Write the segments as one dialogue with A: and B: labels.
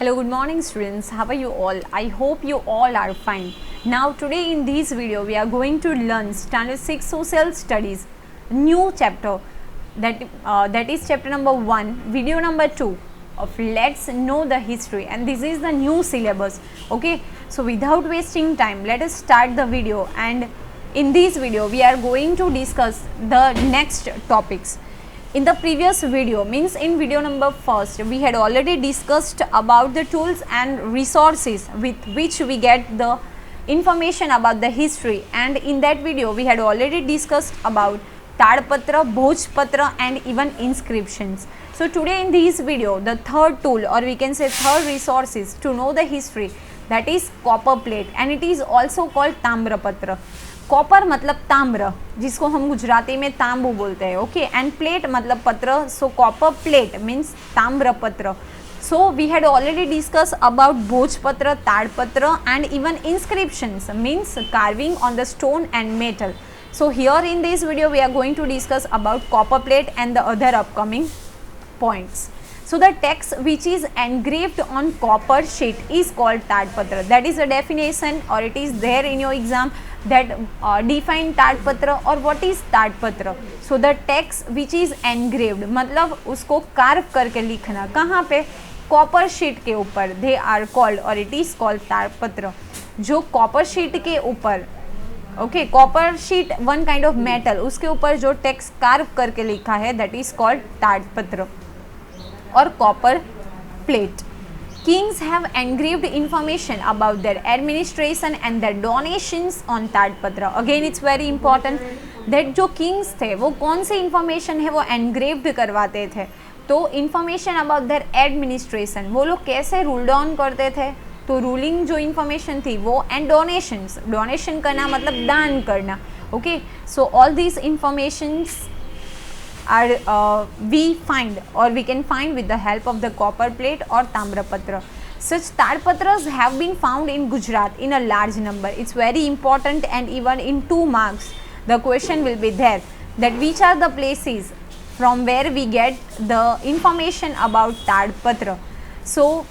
A: Hello, good morning students. How are you all? I hope you all are fine. Now today in this video we are going to learn standard 6 social studies new chapter that is chapter number 1, video number 2 of let's know the history, and this is the new syllabus. Okay, so without wasting time, let us start the video, and in this video we are going to discuss the next topics. In the previous video, means in video number 1, we had already discussed about the tools and resources with which we get the information about the history, and in that video we had already discussed about Tadpatra, Bhojpatra and even inscriptions. So today in this video, the third tool, or we can say third resources to know the history, that is copper plate, and it is also called ताम्रपत्र. Copper मतलब ताम्र, जिसको हम गुजराती में तांबू बोलते हैं. Okay, end plate मतलब पत्र, सो कॉपर प्लेट मीन्स ताम्रपत्र. So we had already discuss about भोजपत्र, ताड़पत्र and even inscriptions means carving on the stone and metal. So here in this video we are going to discuss about copper plate and the other upcoming points. So the text which is engraved on copper sheet is called Tadpatra. That is a definition, or it is there in your exam, that define Tadpatra or what is Tadpatra. So the text which is engraved मतलब उसको curve करके लिखना, कहाँ पे? Copper sheet के ऊपर. They are called, or it is called ताड़पत्र. जो copper sheet के ऊपर, okay, copper sheet one kind of metal, उसके ऊपर जो टेक्स्ट कार्व करके लिखा है दैट इज कॉल्ड ताड़पत्र or copper plate. Kings have engraved information about their administration and their donations on Tadpatra. Again it's very important that जो kings थे वो कौन सी information है वो engraved करवाते थे. तो information about their administration, वो लोग कैसे rule down करते थे, तो रूलिंग जो इन्फॉर्मेशन थी वो, एंड डोनेशंस, डोनेशन करना मतलब दान करना. Okay, so all these informations are we find, or we can find with the help of the copper plate or tamrapatra. Such tadpatras have been found in Gujarat in a large number. It's very important, and even in 2 marks the question will be there, that which are the places from where we get the information about tadpatra. So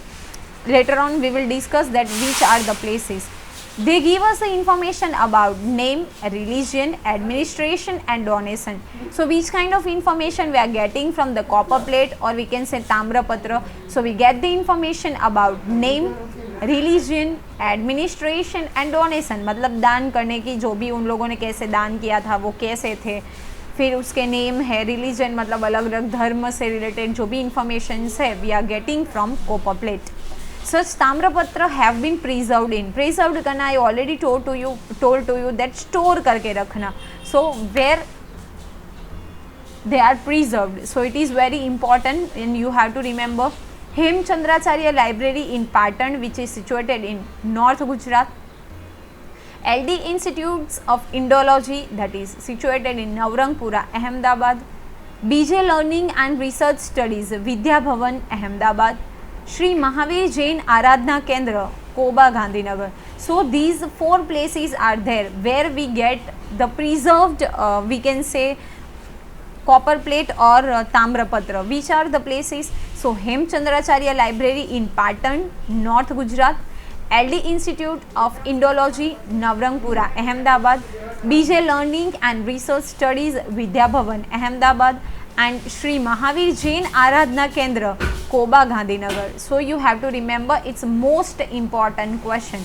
A: later on we will discuss that which are the places. They give us the information about name, religion, administration and donation. So which kind of information we are getting from the copper plate, or we can say tamrapatra. So we get the information about name, religion, administration and donation, मतलब दान करने की, जो भी उन लोगों ने कैसे दान किया था वो कैसे थे. फिर उसके नेम है, रिलीजन मतलब अलग अलग धर्म से रिलेटेड जो भी इंफॉर्मेशन है we are getting from copper plate. Such ताम्रपत्र have been preserved in. Preserved करना, I already told to you that store करके रखना. So where they are preserved, so it is very important, and you have to remember Hemchandracharya Library in Patan, which is situated in North Gujarat. LD Institutes of Indology, that is situated in Navrangpura, Ahmedabad. BJ Learning and Research Studies, Vidya Bhavan, Ahmedabad. Shri Mahavir Jain Aradhna Kendra, Koba, Gandhinagar. So these 4 places are there where we get the preserved, we can say copper plate or tamrapatra. Which are the places? So Hemchandracharya Library in Patan, North Gujarat. LD Institute of Indology, Navrangpura, Ahmedabad. BJ Learning and Research Studies, Vidya Bhavan, Ahmedabad. And Shri Mahavir Jain Aradhna Kendra, Koba, Gandhinagar. So you have to remember, it's most important question.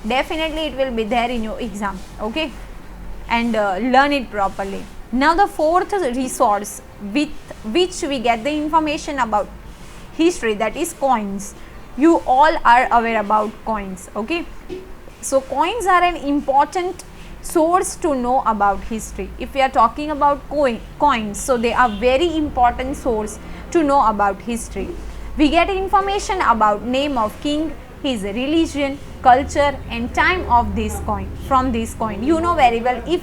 A: Definitely it will be there in your exam. Okay, and learn it properly. Now the 4th resource with which we get the information about history, that is coins. You all are aware about coins. Okay, so coins are an important source to know about history. If we are talking about coins, so they are very important source to know about history. We get information about name of king, his religion, culture and time of this coin from this coin. You know very well, if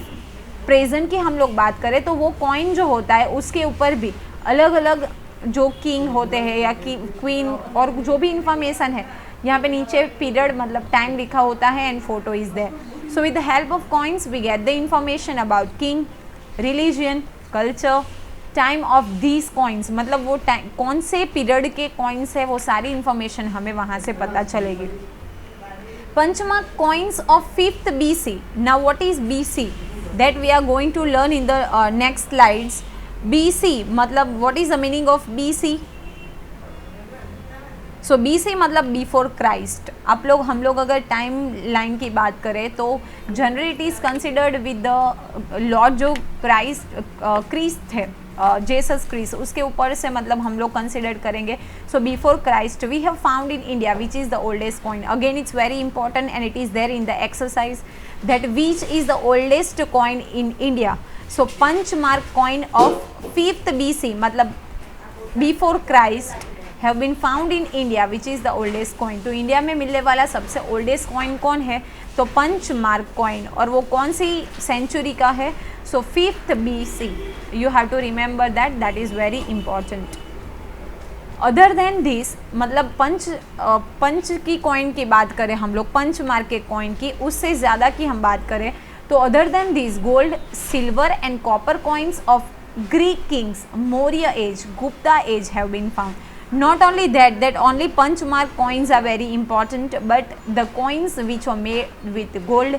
A: present की हम लोग बात करें तो वो coin जो होता है उसके ऊपर भी अलग अलग जो किंग होते हैं या क्वीन और जो भी इंफॉर्मेशन है, यहाँ पे नीचे पीरियड मतलब टाइम लिखा होता है and photo is there. So with the help of coins we get the information about king, religion, culture, time of these coins, मतलब वो टाइम कौन से पीरियड के कॉइन्स है, वो सारी इंफॉर्मेशन हमें वहाँ से पता चलेगी। Panchmark coins of 5th BC. Now what is BC? That we are going to learn in the next slides. BC मतलब what is the meaning of BC? So BC मतलब बिफोर क्राइस्ट। आप लोग हम लोग अगर टाइम लाइन की बात करें तो generally it is considered with the lord जो क्रिस्ट थे, जेसस क्रिस्ट, उसके ऊपर से मतलब हम लोग कंसिडर करेंगे। So before Christ we have found in India which is the oldest coin. Again it's very important and it is there in the exercise that which is the oldest coin in India. So punchmark coin of 5th BC मतलब before Christ have been found in India which is the oldest coin. तो India में मिलने वाला सबसे oldest coin कौन है? तो punch mark coin. और वो कौन सी सेंचुरी का है? So 5th BC। You have to remember that, that is very important. Other than this मतलब पंच की कॉइन की बात करें हम लोग, पंचमार्क के कॉइन की, उससे ज़्यादा की हम बात करें तो other than this gold, silver and copper coins of Greek kings, Maurya age, Gupta age have been found. Not only that only Panchmark coins are very important, but the coins which were made with gold,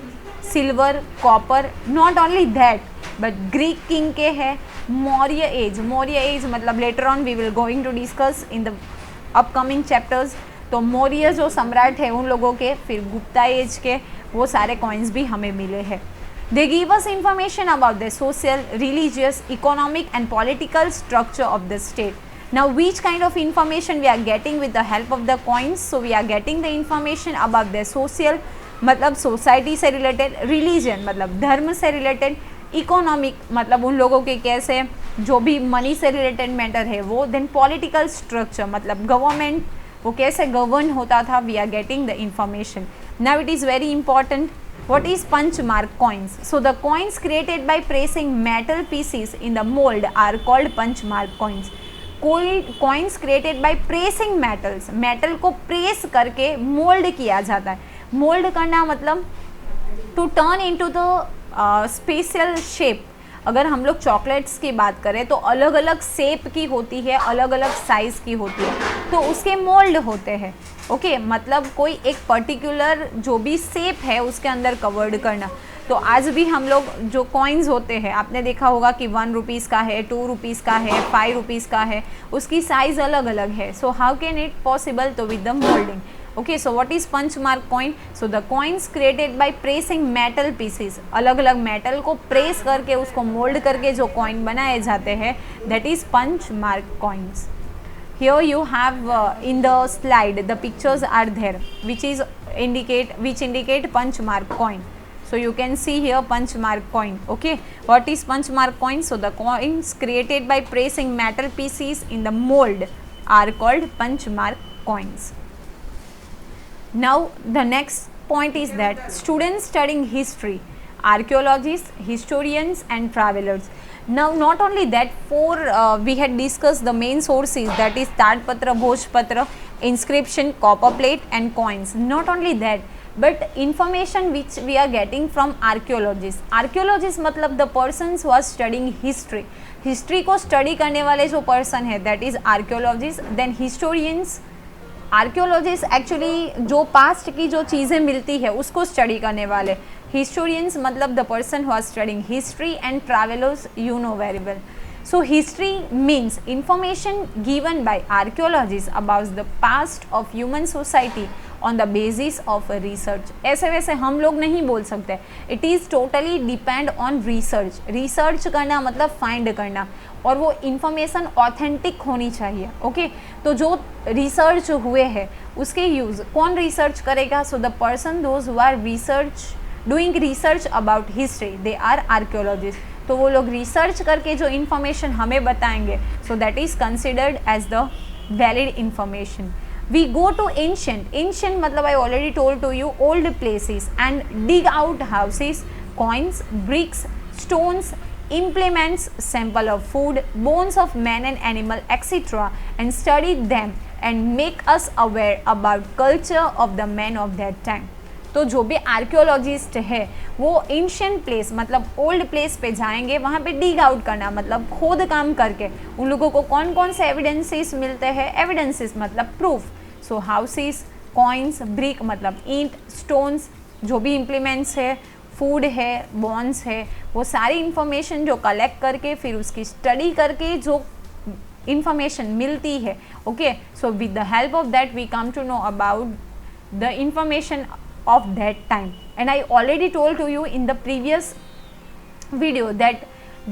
A: silver, copper, not only that, but Greek king के है, Maurya age मतलब later on we will going to discuss in the upcoming chapters। तो मौर्य जो सम्राट है उन लोगों के, फिर गुप्ता एज के, वो सारे coins भी हमें मिले हैं। They give us information about the social, religious, economic and political structure of the state। Now which kind of information we are getting with the help of the coins? So we are getting the information about the social मतलब society से related, religion मतलब धर्म से related, economic मतलब उन लोगों के कैसे जो भी मनी से रिलेटेड मैटर है वो, देन पॉलिटिकल स्ट्रक्चर मतलब गवर्नमेंट वो कैसे गवर्न होता था, we are getting the information. Now it is very important, what is Panchmark coins? So the coins created by pressing metal pieces in the mold are called Panchmark coins। कोई coins created by pressing metals, metal को press करके mould किया जाता है। Mould करना मतलब to turn into the special shape. अगर हम लोग चॉकलेट्स की बात करें तो अलग अलग शेप की होती है, अलग अलग साइज़ की होती है, तो उसके मोल्ड होते हैं। ओके मतलब कोई एक पर्टिकुलर जो भी शेप है उसके अंदर कवर्ड करना। तो आज भी हम लोग जो कॉइन्स होते हैं आपने देखा होगा कि 1 रुपीज़ का है, 2 रुपीज़ का है, 5 रुपीज़ का है, उसकी साइज़ अलग अलग है। So how can it possible? तो with the moulding. Okay so what is punch mark coin? So the coins created by pressing metal pieces, अलग अलग मेटल को प्रेस करके उसको मोल्ड करके जो कॉइन बनाए जाते हैं, that is punch mark coins. Here you have in the slide the pictures are there which indicate Panchmark coin। So you can see here Panchmark coin। Okay, what is Panchmark coin? So the coins created by pressing metal pieces in the mold are called Panchmark coins। Now the next point is that students studying history, archaeologists, historians and travelers। Now not only that, we had discussed the main sources, that is Tadpatra, Bhojpatra, inscription, copper plate and coins। Not only that, but information which we are getting from archaeologists। Archaeologists मतलब the persons who are studying history, history को study करने वाले जो person है, that is archaeologists। Then historians, archaeologist actually जो past की जो चीज़ें मिलती है उसको स्टडी करने वाले। हिस्टोरियंस मतलब the person who are studying history and travellers, you know very well. So history means information given by archaeologist about the past of human society on the basis of research. ऐसे वैसे हम लोग नहीं बोल सकते, it is totally depend on research. Research करना मतलब find करना, और वो इन्फॉर्मेशन ऑथेंटिक होनी चाहिए। ओके तो जो रिसर्च हुए हैं उसके यूज़ कौन रिसर्च करेगा? So the person those who are doing research about history, they are archaeologist. तो वो लोग रिसर्च करके जो इन्फॉर्मेशन हमें बताएंगे, so that is considered as the valid information. We go to ancient मतलब I already told to you, old places and dig out houses, coins, bricks, stones, implements, sample of food, bones of man and animal, etc. and study them and make us aware about culture of the men of that time। तो जो भी archaeologist है वो ancient place मतलब old place पे जाएंगे, वहाँ पे डिग आउट करना मतलब खोद काम करके उन लोगों को कौन कौन से एविडेंसेस मिलते हैं, एविडेंसेस मतलब प्रूफ, सो हाउसेस, कॉइन्स, ब्रिक मतलब ईंट, स्टोन्स, जो भी इम्प्लीमेंट्स है, फूड है, बॉन्स है, वो सारी इंफॉर्मेशन जो कलेक्ट करके फिर उसकी स्टडी करके जो इंफॉर्मेशन मिलती है, okay, so with the help of that we come to know about the information of that time. And I already told to you in the previous video that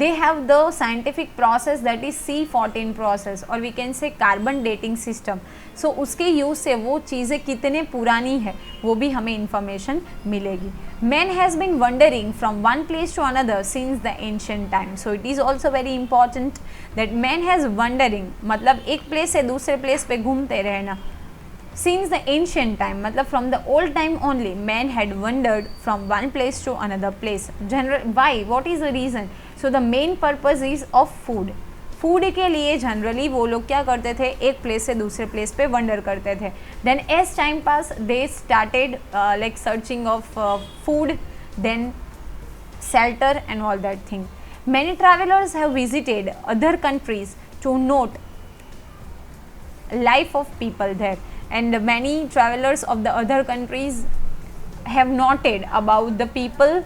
A: they have the scientific process that is C14 process or we can say carbon dating system. So उसके use से वो चीज़ें कितने पुरानी है वो भी हमें इंफॉर्मेशन मिलेगी. Man has been wandering from one place to another since the ancient time. So it is also very important that man has wandering मतलब एक प्लेस से दूसरे प्लेस पे घूमते रहना. Since the ancient time, मतलब from the old time only, man had wandered from one place to another place. Why? What is the reason? So the main purpose is of food. Food के लिए generally वो लोग क्या करते थे, एक place से दूसरे प्लेस पे वंडर करते थे. Then as time pass they started like searching of food, then shelter and all that thing. Many travelers have visited other countries to note life of people there, and many travelers of the other countries have noted about the people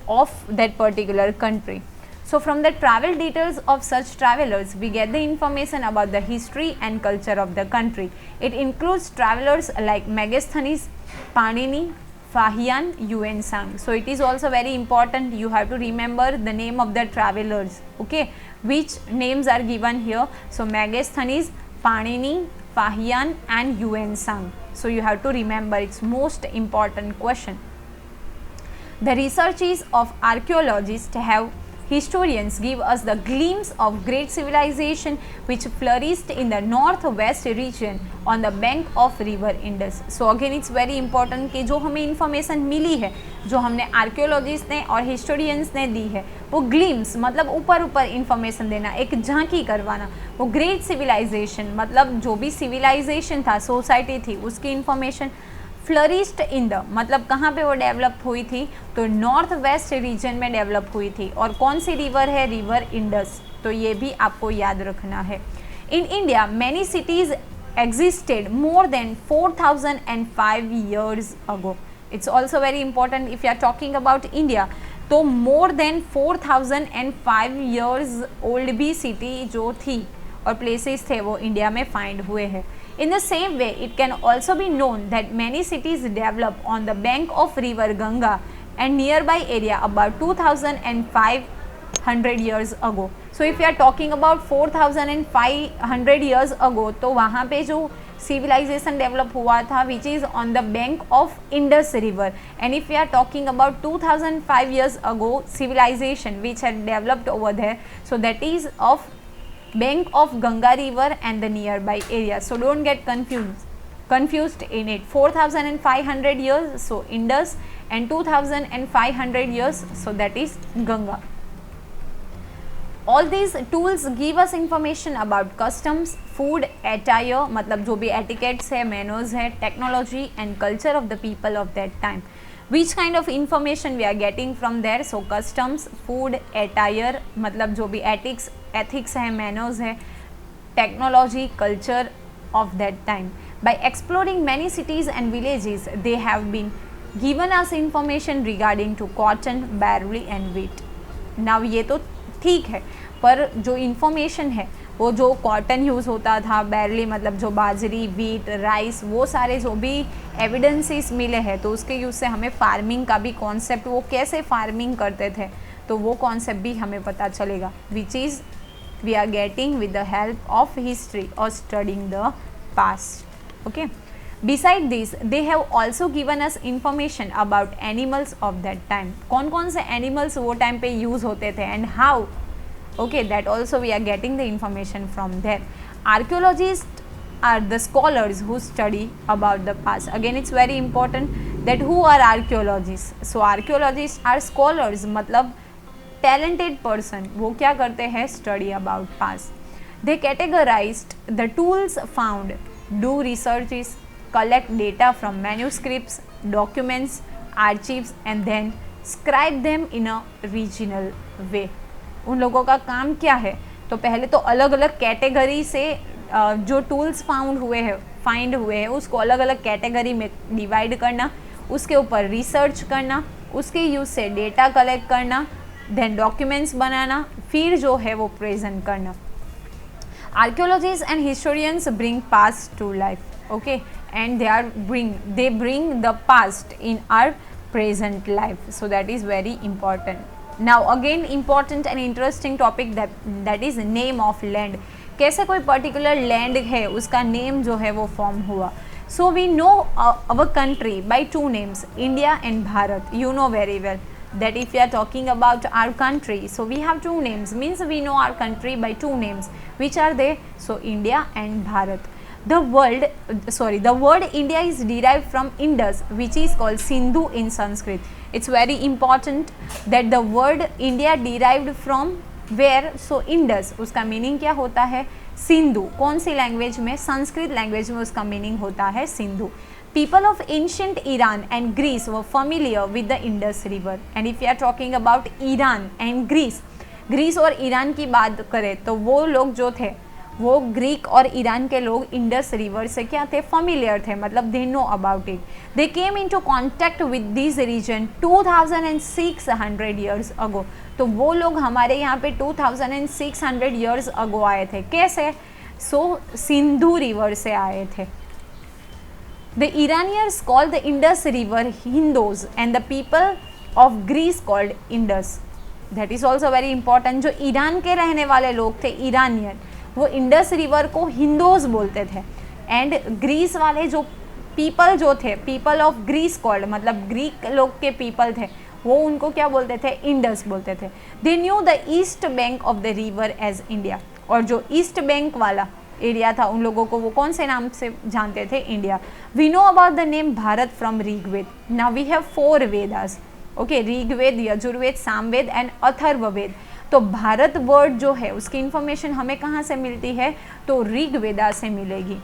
A: of that particular country. So from the travel details of such travelers we get the information about the history and culture of the country. It includes travelers like Megasthenes, Panini, Fahian, Yuan Sang. So it is also very important, you have to remember the name of the travelers, okay, which names are given here. So Megasthenes, Panini, Fahian and Yuan Sang. So you have to remember, it's most important question. The researches of archaeologists have historians give us the glimpse of great civilization which flourished in the northwest region on the bank of river Indus. So again it's very important कि जो हमें information मिली है, जो हमने archaeologists ने और historians ने दी है, वो glimpse मतलब ऊपर ऊपर information देना, एक झांकी करवाना. वो great civilization मतलब जो भी civilization था, society थी, उसकी information फ्लरिस्ड इन द मतलब कहाँ पे वो डेवलप हुई थी, तो नॉर्थ वेस्ट रीजन में डेवलप हुई थी. और कौन सी रिवर है, रिवर इंडस. तो ये भी आपको याद रखना है. In India many cities existed more than 4005 years ago. It's also very important if you are talking about India, तो मोर देन 4005 years ओल्ड भी सिटी जो थी और प्लेसेस थे वो इंडिया में फाइंड हुए हैं. In the same way, it can also be known that many cities developed on the bank of river Ganga and nearby area about 2500 years ago. So if you are talking about 4500 years ago, तो वहाँ पे जो civilization develop हुआ था which is on the bank of Indus river. And if we are talking about 2005 years ago civilization which had developed over there, so that is of bank of Ganga river and the nearby area. So don't get confused in it. 4500 years, so Indus, and 2500 years, so that is Ganga. All these tools give us information about customs, food, attire मतलब जो भी etiquettes है, manners है, technology and culture of the people of that time. Which kind of information we are getting from there? So customs, food, attire मतलब जो भी ethics है, manners है, technology, culture of that time. By exploring many cities and villages, they have been given us information regarding to cotton, barley and wheat. Now ये तो ठीक है, पर जो information है वो जो कॉटन यूज़ होता था, बैरली मतलब जो बाजरी, वीट, राइस, वो सारे जो भी एविडेंसेस मिले हैं, तो उसके यूज़ से हमें फार्मिंग का भी कॉन्सेप्ट, वो कैसे फार्मिंग करते थे, तो वो कॉन्सेप्ट भी हमें पता चलेगा, which is we are getting with the help of history और studying the past. Okay, beside this they have also given us information about animals of that time. कौन कौन से एनिमल्स वो टाइम पे यूज़ होते थे and how. Okay, that also we are getting the information from there. Archaeologists are the scholars who study about the past. Again it's very important that who are archaeologists. So archaeologists are scholars मतलब talented person, वो क्या करते हैं, study about past. They categorized the tools found, do researches, collect data from manuscripts, documents, archives and then scribe them in a regional way. उन लोगों का काम क्या है, तो पहले तो अलग अलग कैटेगरी से जो टूल्स फाइंड हुए हैं उसको अलग अलग कैटेगरी में डिवाइड करना, उसके ऊपर रिसर्च करना, उसके यूज से डेटा कलेक्ट करना, देन डॉक्यूमेंट्स बनाना, फिर जो है वो प्रेजेंट करना. Archaeologists and historians bring past to life, okay, and they bring the past in our present life, so that is very important. Now again important and interesting topic that is name of land. कैसे कोई particular land है उसका name जो है वो form हुआ. So we know our country by two names, India and Bharat. You know very well that if we are talking about our country, so we have two names, means we know our country by two names. Which are they? So India and Bharat. The word India is derived from Indus, which is called Sindhu in Sanskrit. It's very important that the word India derived from where? So Indus. उसका meaning क्या होता है? सिंधु. कौन सी language में? Sanskrit language में उसका meaning होता है Sindhu. People of ancient Iran and Greece were familiar with the Indus River. And if we are talking about Iran and Greece, Greece और ईरान की बात करें तो वो लोग जो थे वो ग्रीक और ईरान के लोग इंडस रिवर से क्या थे? फेमिलियर थे, मतलब they know about it. They came into contact with this region 2600 years ago. तो वो लोग हमारे यहाँ पे 2600 ईयर्स अगो आए थे. कैसे? सो सिंधु रिवर से आए थे. The Iranians called the Indus River Hindus and the people of Greece called Indus. That is also very important. जो ईरान के रहने वाले लोग थे ईरानियन, वो इंडस रिवर को हिंदोज बोलते थे. एंड ग्रीस वाले जो थे पीपल ऑफ ग्रीस कॉल्ड, मतलब ग्रीक लोग के पीपल थे, वो उनको क्या बोलते थे? इंडस बोलते थे. They knew the east bank of the river as India. और जो ईस्ट बैंक वाला एरिया था उन लोगों को वो कौन से नाम से जानते थे? India. We know about the name Bharat from Rigveda. Now we have 4 Vedas, okay, Rigveda, Yajurveda, Samaveda and Atharvaveda. तो भारत वर्ड जो है उसकी इंफॉर्मेशन हमें कहाँ से मिलती है? तो ऋग्वेदा से मिलेगी.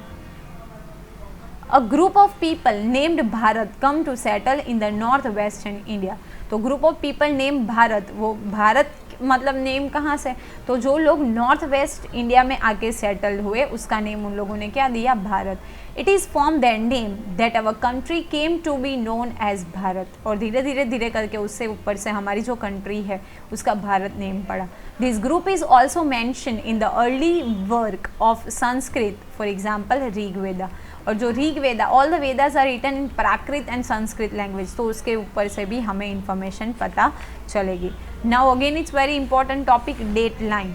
A: A group of people named Bharat come to settle in the north western India. तो group of people name Bharat, वो भारत मतलब नेम कहाँ से? तो जो लोग नॉर्थ वेस्ट इंडिया में आके सेटल हुए उसका नेम उन लोगों ने क्या दिया? Bharat. It is from their name that our country came to be known as Bharat. और धीरे धीरे करके उससे ऊपर से हमारी जो कंट्री है उसका भारत नेम पड़ा. This group is also mention in the early work of Sanskrit, for example Rigveda. और जो Rigveda, all the Vedas are written in Prakrit and Sanskrit language, तो उसके ऊपर से भी हमें इंफॉर्मेशन पता चलेगी. Now again it's very important topic, date line.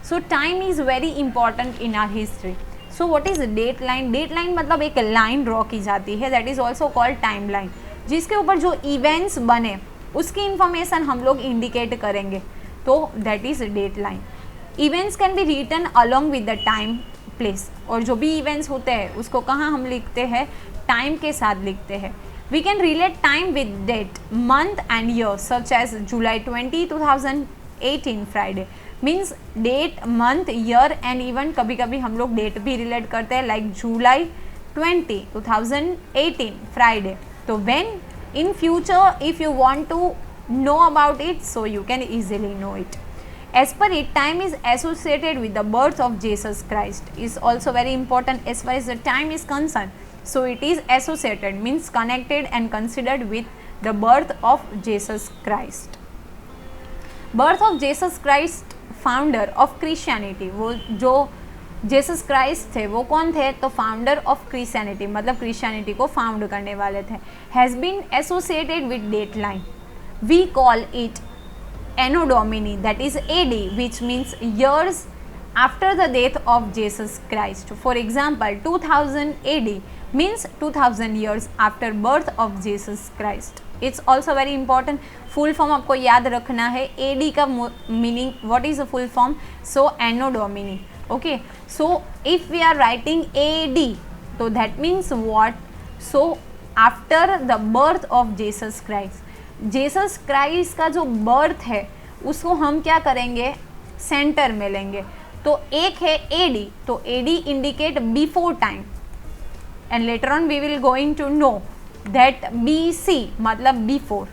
A: So time is very important in our history. So what is date line? Date line मतलब एक लाइन ड्रॉ की जाती है, that is also called time line, जिसके ऊपर जो events बने उसकी इंफॉर्मेशन हम लोग इंडिकेट करेंगे, तो that is date line. Events can be written along with the time place. और जो भी इवेंट्स होते हैं उसको कहाँ हम लिखते हैं? टाइम के साथ लिखते हैं. We can relate time with date, month and year, such as July 20, 2018 Friday. Means date, month, year and even कभी कभी हम लोग डेट भी रिलेट करते हैं, लाइक जुलाई 20, 2018 फ्राइडे. तो when in future if you want to know about it, so you can easily know it. As per it, time is associated with the birth of Jesus Christ. Is also very important as far as the time is concerned. So it is associated, means connected and considered with the birth of Jesus Christ. Birth of Jesus Christ, founder of Christianity. वो जो Jesus Christ थे वो कौन थे? तो founder of Christianity, मतलब Christianity को found करने वाले थे. Has been associated with date line. We call it Anno Domini, that is AD, which means years after the death of Jesus Christ. For example, 2000 AD means 2000 years after birth of Jesus Christ. It's also very important. Full form आपको याद रखना है. AD का meaning, what is the full form? So Anno Domini. Okay. So if we are writing AD, so that means what? So after the birth of Jesus Christ. Jesus Christ का जो birth है उसको हम क्या करेंगे? Centre में लेंगे. तो एक है एडी, तो AD indicate before time and later on we will going to know that BC मतलब before,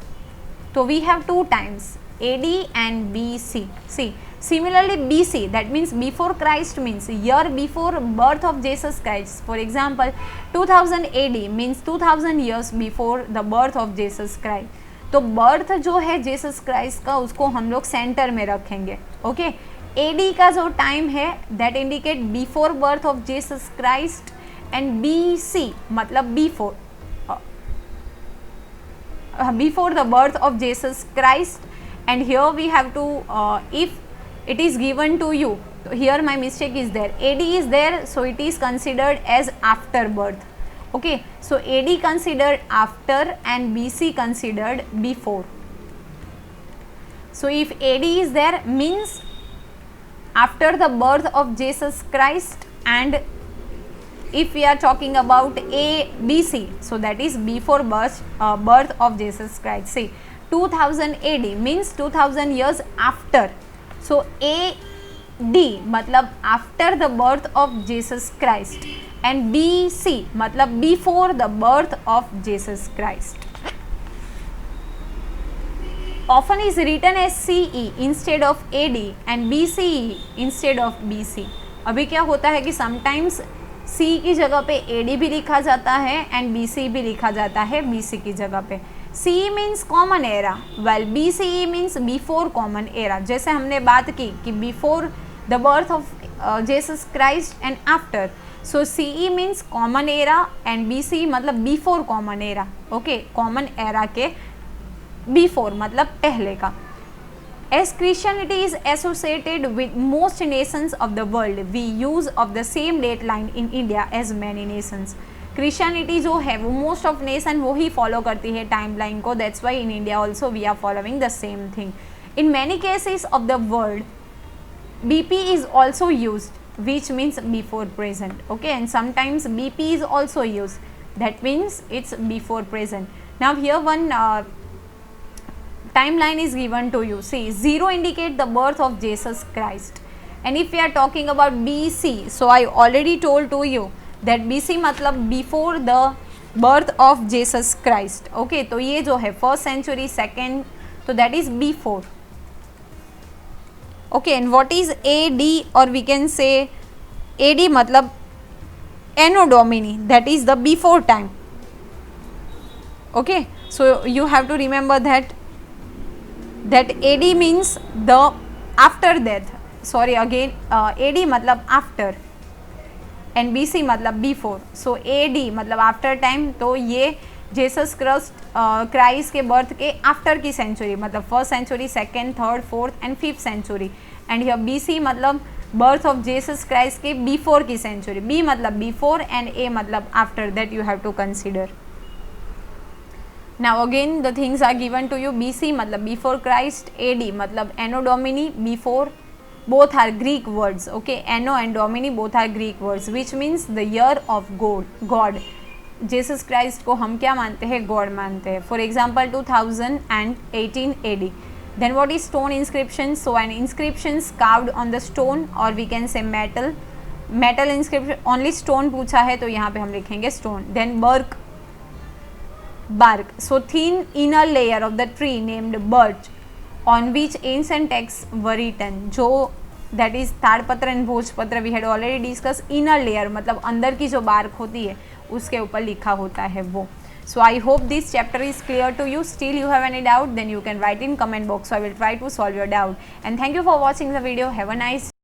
A: तो we have two times AD and BC. See, similarly BC, that means before Christ, means year before birth of Jesus Christ. For example 2000 AD means 2000 years before the birth of Jesus Christ. तो birth जो है Jesus Christ का उसको हम लोग centre में रखेंगे. Okay, AD का जो टाइम है that indicate before birth of Jesus Christ, and BC मतलब before the birth of Jesus Christ. And here we have to, if it is given to you, so here my mistake is there, AD is there, so it is considered as after birth. Okay, so AD considered after and BC considered before. So if AD is there means after the birth of Jesus Christ, and if we are talking about ABC, so that is before birth of Jesus Christ. See, 2000 AD means 2000 years after. So AD मतलब after the birth of Jesus Christ, and BC मतलब before the birth of Jesus Christ. Often is written as CE instead of AD and BCE instead of BC. अभी क्या होता है कि sometimes C की जगह पे AD भी लिखा जाता है and BC भी लिखा जाता है BC की जगह पे. CE means common era while BCE means before common era. जैसे हमने बात की कि before the birth of Jesus Christ and after. So CE means common era and BCE मतलब before common era. Okay, common era के before मतलब पहले का. As Christianity is associated with most nations of the world, we use of the same date line in India as many nations. Christianity जो है वो most of nation वो ही follow करती है टाइम लाइन को. That's why in India also we are following the same thing. In many cases of the world BP is also used, which means before present. Okay, and sometimes BP is also used, that means it's before present. Now here one timeline is given to you. See, 0 indicate the birth of Jesus Christ, and if we are talking about BC, so I already told to you that BC मतलब before the birth of Jesus Christ. Okay, तो ये जो है first century, second, तो that is before. Okay, and what is AD, or we can say AD मतलब Anno Domini, that is the before time. Okay, so you have to remember that AD means the after death. Sorry again, AD मतलब after and BC मतलब before. So AD मतलब after time, तो ये Jesus Christ के birth के after की century मतलब first century, second, third, fourth and fifth century. And here BC मतलब बर्थ ऑफ जीसस क्राइस्ट के बिफोर की सेंचुरी. B मतलब बिफोर एंड A मतलब after. That you have to consider. Now again the things are given to you. BC मतलब before Christ, AD मतलब एनो domini, before. Both are Greek words. Okay, Anno and Domini both are Greek words, which means the year of God. Jesus Christ को हम क्या मानते हैं? God मानते हैं. For example 2018 AD. Then what is stone inscription? So an inscription carved on the stone, or we can say metal inscription. Only stone पूछा है तो यहाँ पे हम लिखेंगे stone. Then bark. So thin inner layer of the tree named birch, on which ancient texts were written. जो that is ताड़पत्र and भोजपत्र we had already discussed. inner layer मतलब अंदर की जो बार्क होती है उसके ऊपर लिखा होता है वो. So I hope this chapter is clear to you. Still you have any doubt, then you can write in comment box, so I will try to solve your doubt. And thank you for watching the video. Have a nice